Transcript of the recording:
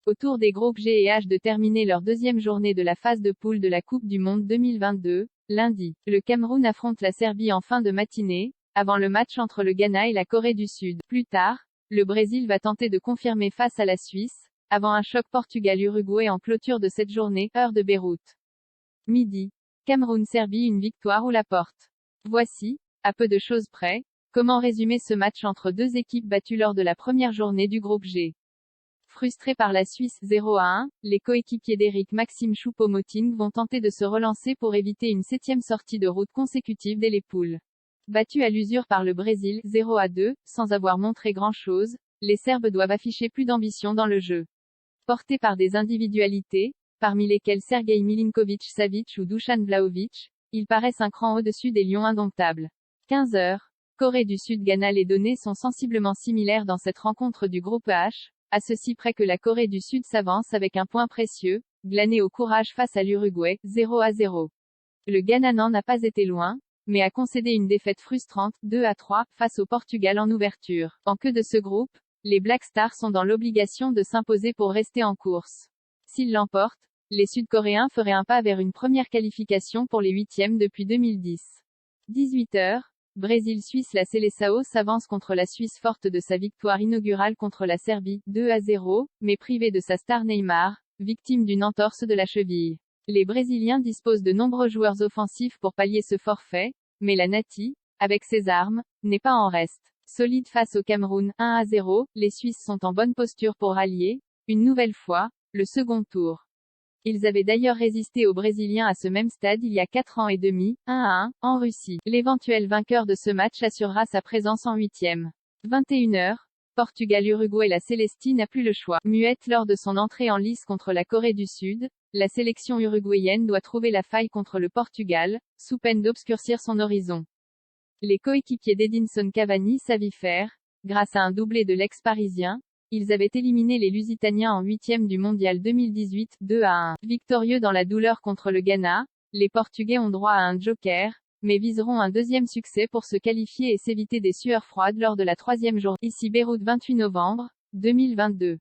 Au tour des groupes G et H de terminer leur deuxième journée de la phase de poule de la Coupe du Monde 2022, lundi. Le Cameroun affronte la Serbie en fin de matinée, avant le match entre le Ghana et la Corée du Sud. Plus tard, le Brésil va tenter de confirmer face à la Suisse, avant un choc Portugal-Uruguay en clôture de cette journée, heure de Beyrouth. Midi. Cameroun-Serbie, une victoire ou la porte. Voici, à peu de choses près, comment résumer ce match entre deux équipes battues lors de la première journée du groupe G. Frustrés par la Suisse 0-1, les coéquipiers d'Éric Maxime Choupo-Moting vont tenter de se relancer pour éviter une 7e sortie de route consécutive dès les poules. Battus à l'usure par le Brésil 0-2, sans avoir montré grand-chose, les Serbes doivent afficher plus d'ambition dans le jeu. Portés par des individualités, parmi lesquelles Sergej Milinković-Savić ou Dusan Vlahović, ils paraissent un cran au-dessus des Lions indomptables. 15h. Corée du Sud-Ghana. Les données sont sensiblement similaires dans cette rencontre du groupe H, à ceci près que la Corée du Sud s'avance avec un point précieux, glané au courage face à l'Uruguay, 0-0. Le Ghana n'en a pas été loin, mais a concédé une défaite frustrante, 2-3, face au Portugal en ouverture. En queue de ce groupe, les Black Stars sont dans l'obligation de s'imposer pour rester en course. S'ils l'emportent, les Sud-Coréens feraient un pas vers une première qualification pour les huitièmes depuis 2010. 18h. Brésil-Suisse. La Seleção s'avance contre la Suisse forte de sa victoire inaugurale contre la Serbie, 2-0, mais privée de sa star Neymar, victime d'une entorse de la cheville. Les Brésiliens disposent de nombreux joueurs offensifs pour pallier ce forfait, mais la Nati, avec ses armes, n'est pas en reste. Solide face au Cameroun, 1-0, les Suisses sont en bonne posture pour rallier, une nouvelle fois, le second tour. Ils avaient d'ailleurs résisté aux Brésiliens à ce même stade il y a 4 ans et demi, 1-1, en Russie. L'éventuel vainqueur de ce match assurera sa présence en huitième. 21h. Portugal-Uruguay. La Célestine n'a plus le choix. Muette lors de son entrée en lice contre la Corée du Sud, la sélection uruguayenne doit trouver la faille contre le Portugal, sous peine d'obscurcir son horizon. Les coéquipiers d'Edinson Cavani savent faire, grâce à un doublé de l'ex-parisien. Ils avaient éliminé les Lusitaniens en huitième du mondial 2018, 2-1. Victorieux dans la douleur contre le Ghana, les Portugais ont droit à un joker, mais viseront un deuxième succès pour se qualifier et s'éviter des sueurs froides lors de la troisième journée. Ici Beyrouth, 28 novembre 2022.